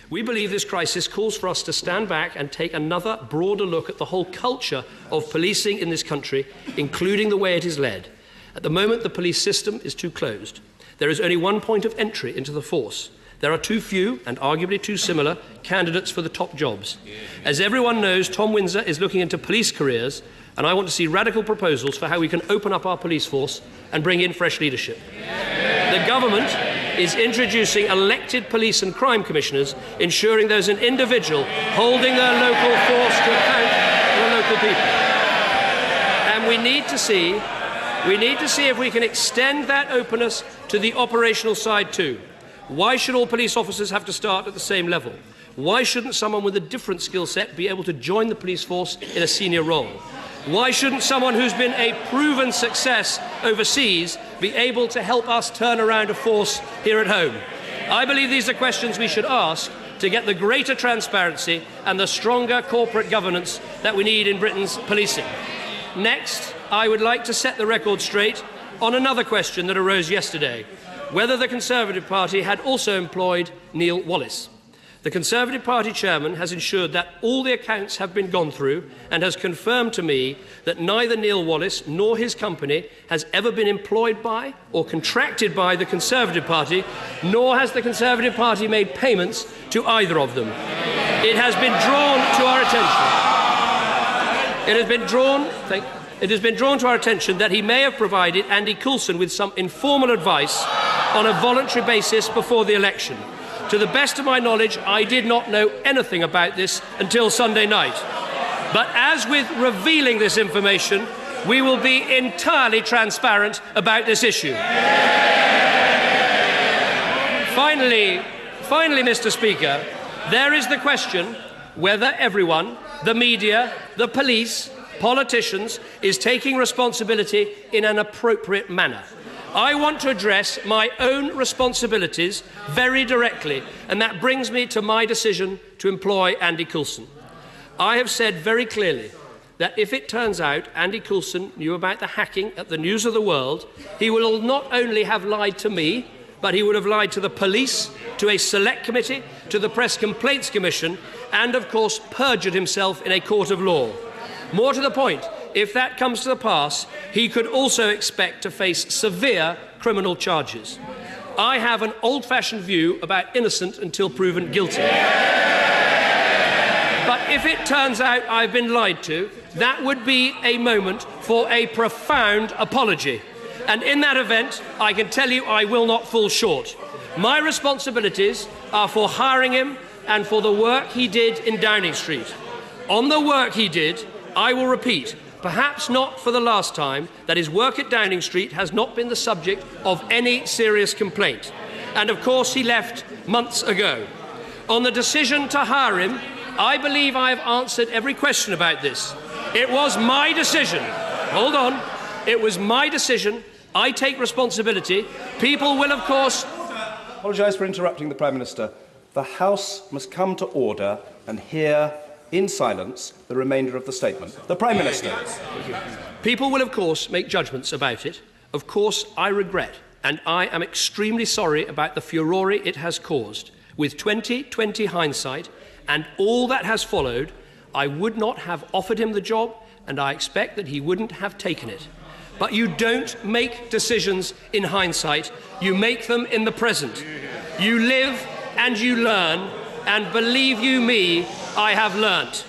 We believe this crisis calls for us to stand back and take another broader look at the whole culture of policing in this country, including the way it is led. At the moment, the police system is too closed. There is only one point of entry into the force. There are too few, and arguably too similar, candidates for the top jobs. As everyone knows, Tom Windsor is looking into police careers, and I want to see radical proposals for how we can open up our police force and bring in fresh leadership. The government is introducing elected police and crime commissioners, ensuring there's an individual holding their local force to account for the local people. And we need to see if we can extend that openness to the operational side too. Why should all police officers have to start at the same level? Why shouldn't someone with a different skill set be able to join the police force in a senior role? Why shouldn't someone who's been a proven success overseas be able to help us turn around a force here at home? I believe these are questions we should ask to get the greater transparency and the stronger corporate governance that we need in Britain's policing. Next, I would like to set the record straight on another question that arose yesterday, whether the Conservative Party had also employed Neil Wallis. The Conservative Party chairman has ensured that all the accounts have been gone through and has confirmed to me that neither Neil Wallis nor his company has ever been employed by or contracted by the Conservative Party, nor has the Conservative Party made payments to either of them. It has been drawn to our attention. It has been drawn to our attention that he may have provided Andy Coulson with some informal advice on a voluntary basis before the election. To the best of my knowledge, I did not know anything about this until Sunday night. But as with revealing this information, we will be entirely transparent about this issue. Finally, Mr. Speaker, there is the question whether everyone, the media, the police, politicians, is taking responsibility in an appropriate manner. I want to address my own responsibilities very directly, and that brings me to my decision to employ Andy Coulson. I have said very clearly that if it turns out Andy Coulson knew about the hacking at the News of the World, he will not only have lied to me, but he would have lied to the police, to a select committee, to the Press Complaints Commission, and of course perjured himself in a court of law. More to the point, if that comes to pass, he could also expect to face severe criminal charges. I have an old-fashioned view about innocent until proven guilty. But if it turns out I've been lied to, that would be a moment for a profound apology. And in that event, I can tell you I will not fall short. My responsibilities are for hiring him and for the work he did in Downing Street. On the work he did, I will repeat, perhaps not for the last time, that his work at Downing Street has not been the subject of any serious complaint. And of course he left months ago. On the decision to hire him, I believe I have answered every question about this. It was my decision. Hold on. It was my decision. I take responsibility. People will, of course... I apologise for interrupting the Prime Minister. The House must come to order and hear in silence the remainder of the statement. The Prime Minister. People will, of course, make judgments about it. Of course, I regret, and I am extremely sorry about the furore it has caused. With 20/20 hindsight and all that has followed, I would not have offered him the job, and I expect that he wouldn't have taken it. But you don't make decisions in hindsight, you make them in the present. You live and you learn, and believe you me, I have learnt.